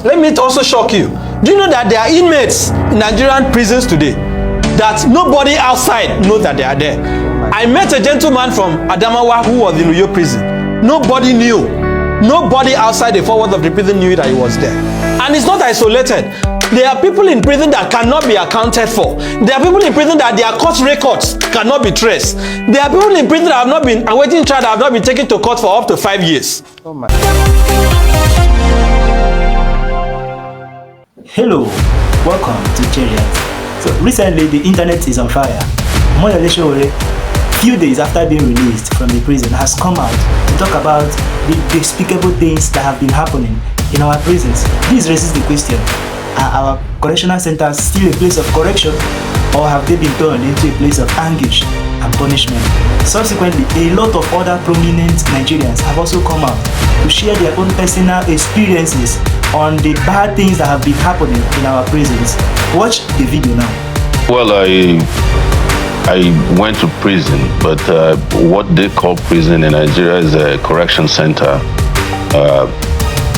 let me also shock you. Do you know that there are inmates in Nigerian prisons today that nobody outside knows that they are there? I met a gentleman from Adamawa who was in Uyo prison. Nobody knew. Nobody outside the four walls of the prison knew that he was there. And it's not isolated. There are people in prison that cannot be accounted for. There are people in prison that their court records cannot be traced. There are people in prison that have not been awaiting trial, that have not been taken to court for up to 5 years. Oh my. Hello, welcome to Nigerians. So recently the internet is on fire. Omoyele Sowore, few days after being released from the prison, has come out to talk about the despicable things that have been happening in our prisons. This raises the question, are our correctional centers still a place of correction, or have they been turned into a place of anguish and punishment? Subsequently, a lot of other prominent Nigerians have also come out to share their own personal experiences on the bad things that have been happening in our prisons. Watch the video now. Well, I went to prison, but what they call prison in Nigeria is a correction center.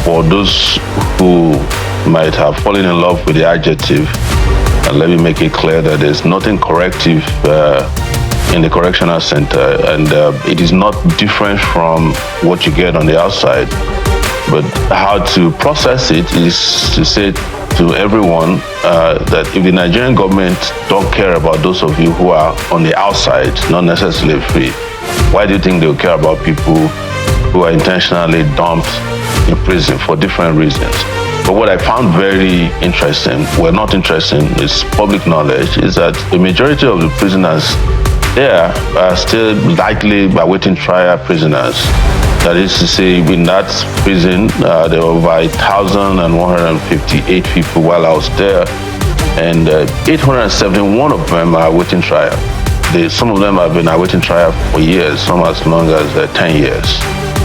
For those who might have fallen in love with the adjective, and let me make it clear that there's nothing corrective in the correctional center, and it is not different from what you get on the outside. But how to process it is to say to everyone that if the Nigerian government don't care about those of you who are on the outside, not necessarily free, why do you think they'll care about people who are intentionally dumped in prison for different reasons? But what I found very interesting, well, not interesting, it's public knowledge, is that the majority of the prisoners there are still likely awaiting trial prisoners. That is to say, in that prison, there were over 1,158 people while I was there, and 871 of them are awaiting trial. Some of them have been awaiting trial for years, some as long as 10 years.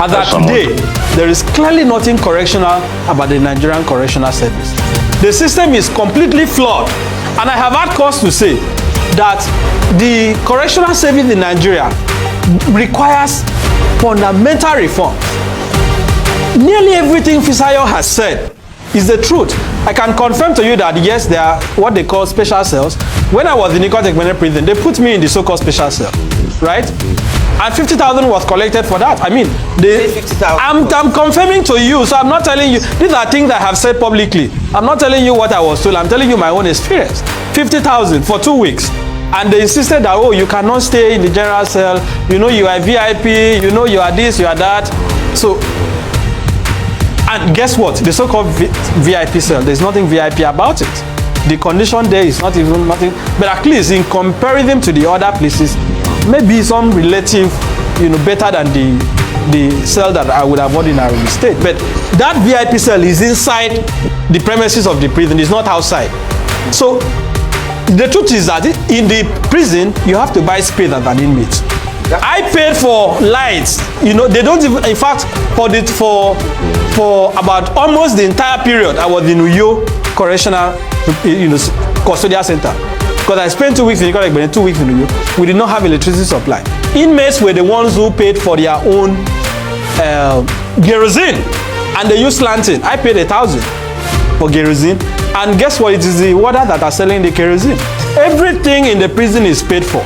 As of today, there is clearly nothing correctional about the Nigerian Correctional Service. The system is completely flawed, and I have had cause to say that the correctional service in Nigeria requires fundamental reform. Nearly everything Fisayo has said is the truth. I can confirm to you that yes, there are what they call special cells. When I was in Ikotekmene prison, they put me in the so-called special cell, right? And 50,000 was collected for that. I mean, I'm confirming to you, so I'm not telling you. These are things I have said publicly. I'm not telling you what I was told. I'm telling you my own experience. 50,000 for 2 weeks. And they insisted that, oh, you cannot stay in the general cell. You know, you are VIP. You know, you are this, you are that. So, and guess what? The so-called VIP cell, there's nothing VIP about it. The condition there is not even nothing. But at least in comparison to the other places, maybe some relative, you know, better than the cell that I would have ordinarily stayed. But that VIP cell is inside the premises of the prison. It's not outside. So, the truth is that in the prison, you have to buy space as an inmate. I paid for lights. You know, they don't even, in fact, for about almost the entire period, I was in Uyo Correctional, Custodial Center. Because I spent 2 weeks in Ikotekmene, 2 weeks in Uyo. We did not have electricity supply. Inmates were the ones who paid for their own kerosene. And they used lantern. I paid 1,000 for kerosene. And guess what? It is the water that are selling the kerosene. Everything in the prison is paid for.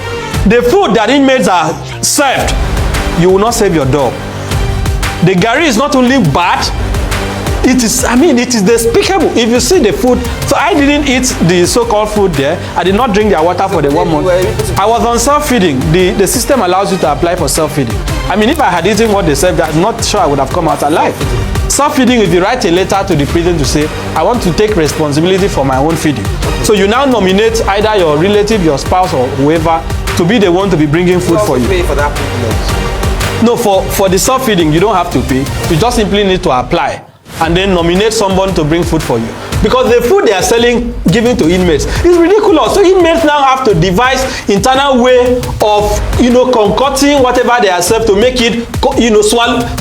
The food that inmates are served, you will not save your dog. The gari is not only bad, it is despicable. If you see the food, so I didn't eat the so-called food there. I did not drink their water for the 1 month. I was on self-feeding. The system allows you to apply for self-feeding. I mean, if I had eaten what they served, I'm not sure I would have come out alive. Self-feeding is you write a letter to the prison to say, I want to take responsibility for my own feeding. So you now nominate either your relative, your spouse, or whoever to be the one to be bringing food for you. Pay for that privilege. No, for the self-feeding, you don't have to pay. You just simply need to apply and then nominate someone to bring food for you. Because the food they are selling, giving to inmates, is ridiculous. So inmates now have to devise internal way of, concocting whatever they are served to make it,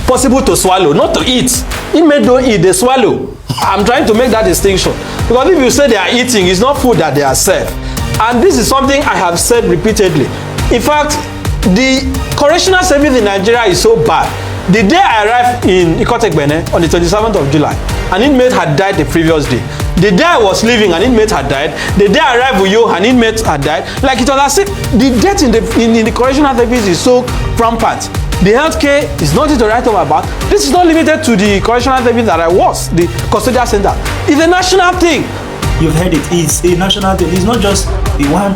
possible to swallow, not to eat. Inmates don't eat, they swallow. I'm trying to make that distinction. Because if you say they are eating, it's not food that they are served. And this is something I have said repeatedly. In fact, the correctional service in Nigeria is so bad. The day I arrived in Ikotekmene on the 27th of July, an inmate had died the previous day. The day I was leaving, an inmate had died. The day I arrived with you, an inmate had died. Like it was as if the death in the correctional service is so rampant. The healthcare is nothing to write home about. This is not limited to the correctional service that I was, the custodial center. It's a national thing. You've heard it. It's a national thing. It's not just a one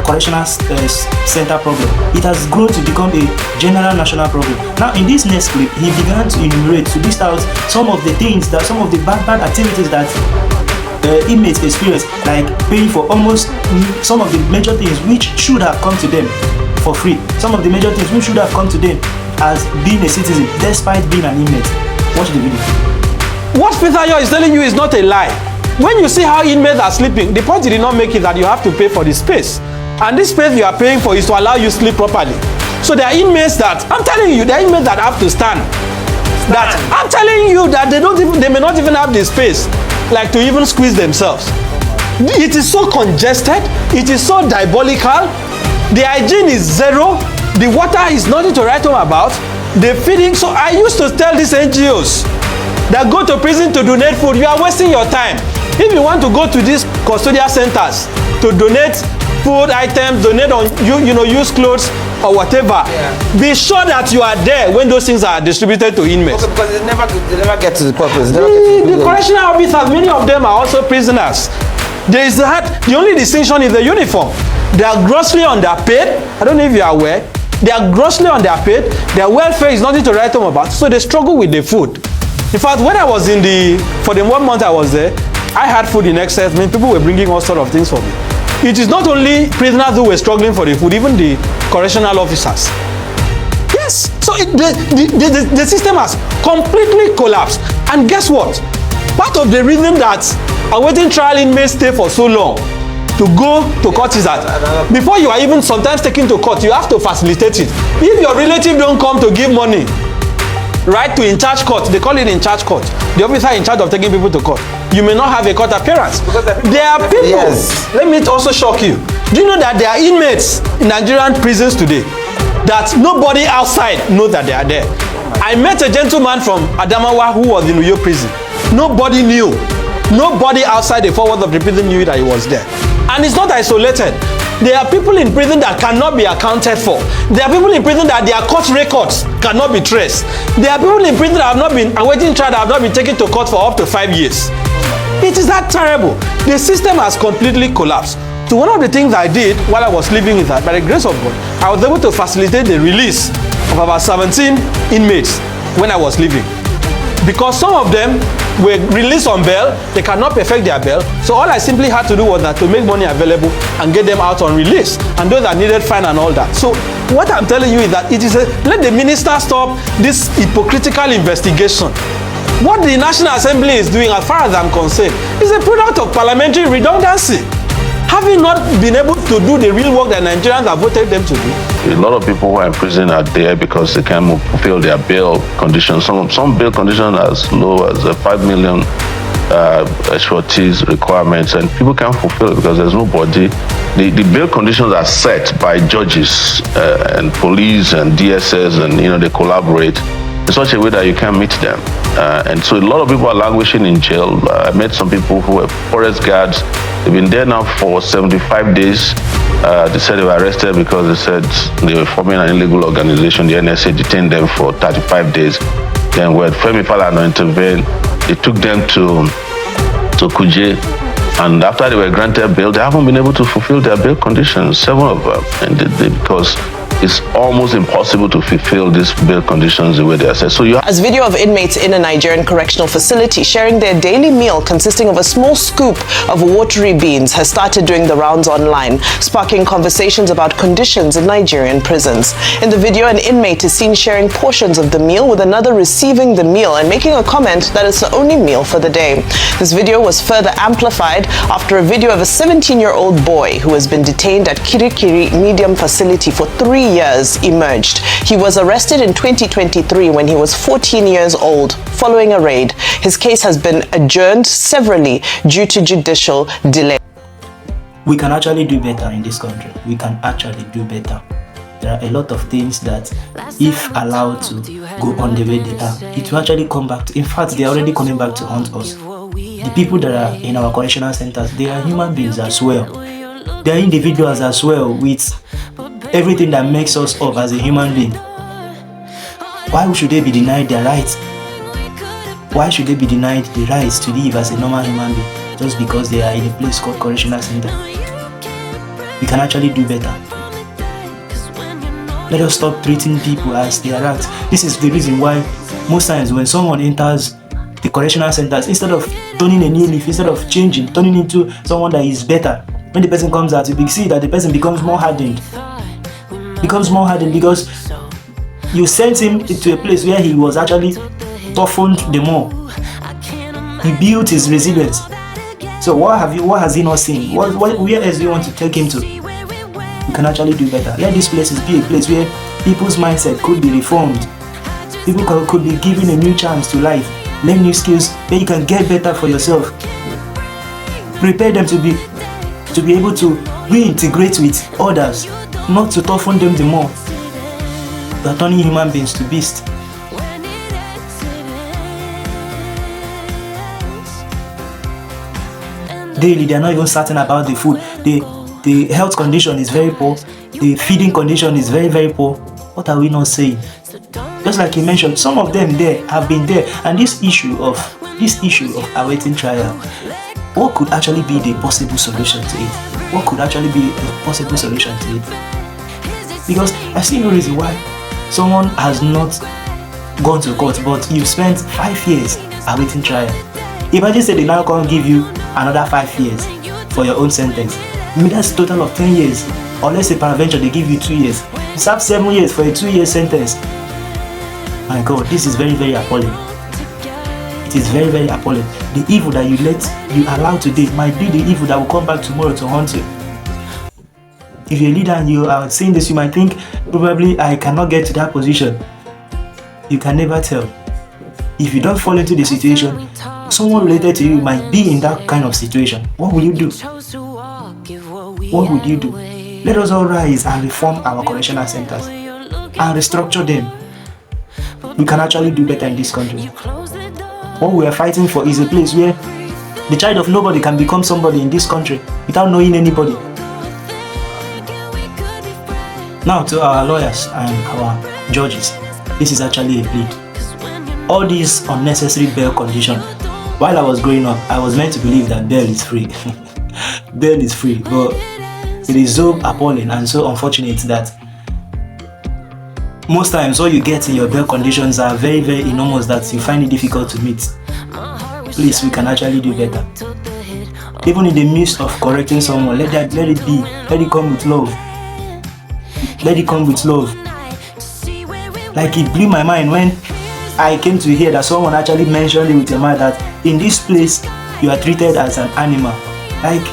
correctional center problem. It has grown to become a general national problem. Now, in this next clip, he began to enumerate, to list out some of the things that, some of the bad activities that inmates experience, like paying for almost some of the major things which should have come to them for free. Some of the major things which should have come to them as being a citizen, despite being an inmate. Watch the video. What Peter Yo is telling you is not a lie. When you see how inmates are sleeping, the point he did not make is that you have to pay for the space. And this space you are paying for is to allow you to sleep properly. So there are inmates that, I'm telling you, there are inmates that have to stand. That I'm telling you that they may not even have the space, like to even squeeze themselves. It is so congested, it is so diabolical. The hygiene is zero, the water is nothing to write home about. The feeding, so I used to tell these NGOs that go to prison to donate food, you are wasting your time. If you want to go to these custodial centers to donate food items, donate on used clothes or whatever, be sure that you are there when those things are distributed to inmates. Okay, because they never get to the purpose. The correctional officers, many of them are also prisoners. The only distinction is the uniform. They are grossly underpaid. I don't know if you are aware. They are grossly underpaid. Their welfare is nothing to write home about, so they struggle with the food. In fact, when I was for the 1 month I was there, I had food in excess. I mean, people were bringing all sorts of things for me. It is not only prisoners who were struggling for the food, even the correctional officers. Yes. So the system has completely collapsed. And guess what? Part of the reason that awaiting trial inmates stay for so long to go to court is that before you are even sometimes taken to court, you have to facilitate it. If your relative don't come to give money, right, to in-charge court, they call it in-charge court, the officer in charge of taking people to court, you may not have a court appearance. There are people, yes. Let me also shock you. Do you know that there are inmates in Nigerian prisons today that nobody outside knows that they are there? I met a gentleman from Adamawa who was in Uyo prison. Nobody knew. Nobody outside the four walls of the prison knew that he was there. And it's not isolated. There are people in prison that cannot be accounted for. There are people in prison that their court records cannot be traced. There are people in prison that have not been awaiting trial, that have not been taken to court for up to 5 years. It is that terrible. The system has completely collapsed. So one of the things I did while I was living is that, by the grace of God, I was able to facilitate the release of about 17 inmates when I was leaving. Because some of them were released on bail, they cannot perfect their bail. So all I simply had to do was that to make money available and get them out on release. And those that needed fine and all that. So what I'm telling you is that let the minister stop this hypocritical investigation. What the National Assembly is doing, as far as I'm concerned, is a product of parliamentary redundancy. Having not been able to do the real work that Nigerians have voted them to do. A lot of people who are in prison are there because they can't fulfill their bail conditions. Some bail conditions are as low as 5 million sureties requirements, and people can't fulfill it because there's nobody. The bail conditions are set by judges and police and DSS, and they collaborate in such a way that you can't meet them. And so a lot of people are languishing in jail. I met some people who were forest guards. They've been there now for 75 days. They said they were arrested because they said they were forming an illegal organization. The NSA detained them for 35 days. Then when Femi Falana intervened, they took them to Kuje. And after they were granted bail, they haven't been able to fulfill their bail conditions, 7 of them. And because it's almost impossible to fulfill these bail conditions the way they are set. So as video of inmates in a Nigerian correctional facility sharing their daily meal consisting of a small scoop of watery beans has started doing the rounds online, sparking conversations about conditions in Nigerian prisons. In the video, an inmate is seen sharing portions of the meal with another receiving the meal and making a comment that it's the only meal for the day. This video was further amplified after a video of a 17-year-old boy who has been detained at Kirikiri Medium Facility for 3 years emerged. He was arrested in 2023 when he was 14 years old following a raid. His case has been adjourned severally due to judicial delay. We can actually do better in this country. We can actually do better. there are a lot of things that, if allowed to go on the way they are, it will actually come back to, in fact, they are already coming back to haunt us. The people that are in our correctional centers, they are human beings as well. They are individuals as well, with everything that makes us up as a human being. Why should they be denied their rights? Why should they be denied the rights to live as a normal human being just because they are in a place called correctional center? We can actually do better. Let us stop treating people as they are rats. This is the reason why most times when someone enters the correctional centers, instead of turning a new leaf, instead of changing, turning into someone that is better, when the person comes out, you see that the person becomes more hardened. Because you sent him into a place where he was actually toughened the more. He built his resilience. So what has he not seen? Where else do you want to take him to? You can actually do better. Let these places be a place where people's mindset could be reformed. People could be given a new chance to life, learn new skills, where you can get better for yourself. Prepare them to be able to reintegrate with others, not to toughen them the more. You are turning human beings to beasts. Daily, they are not even certain about the food. The health condition is very poor. The feeding condition is very, very poor. What are we not saying? Just like you mentioned, some of them there have been there, and this issue of awaiting trial, what could actually be the possible solution to it? What could actually be a possible solution to it? Because I see no reason why someone has not gone to court, but you've spent 5 years awaiting trial. Imagine say they now can't give you another 5 years for your own sentence. I mean, that's a total of 10 years. Or let's say peradventure they give you 2 years. You serve 7 years for a 2-year sentence. My God, this is very, very appalling. It is very, very appalling. The evil that you allow today might be the evil that will come back tomorrow to haunt you. If you're a leader and you are saying this, you might think, probably I cannot get to that position. You can never tell. If you don't fall into the situation, someone related to you might be in that kind of situation. What will you do? What would you do? Let us all rise and reform our correctional centers and restructure them. We can actually do better in this country. What we are fighting for is a place where the child of nobody can become somebody in this country without knowing anybody. Now to our lawyers and our judges, this is actually a plea. All these unnecessary bail conditions. While I was growing up, I was meant to believe that bail is free. Bail is free, but it is so appalling and so unfortunate that most times all you get in your bail conditions are very, very enormous that you find it difficult to meet. Please, we can actually do better. Even in the midst of correcting someone, let it be. Let it come with love. Let it come with love. Like, it blew my mind when I came to hear that someone actually mentioned it with a mind that in this place you are treated as an animal. Like,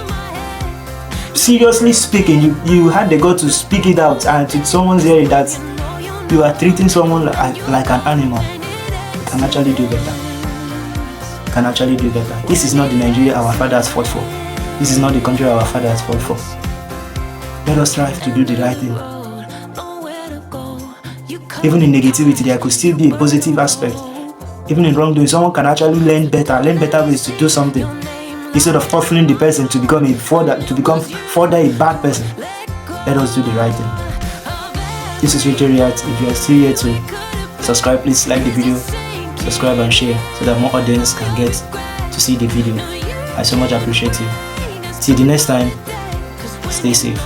seriously speaking, you had the guts to speak it out, and to someone's hearing that you are treating someone like an animal. You can actually do better. You can actually do better. This is not the Nigeria our fathers fought for. This is not the country our fathers fought for. Let us strive to do the right thing. Even in negativity, there could still be a positive aspect. Even in wrongdoing, someone can actually learn better ways to do something, instead of toughening the person to become further a bad person. Let us do the right thing. This is Richard React. If you are still here to subscribe, please like the video, subscribe and share so that more audience can get to see the video. I so much appreciate you. Till the next time, stay safe.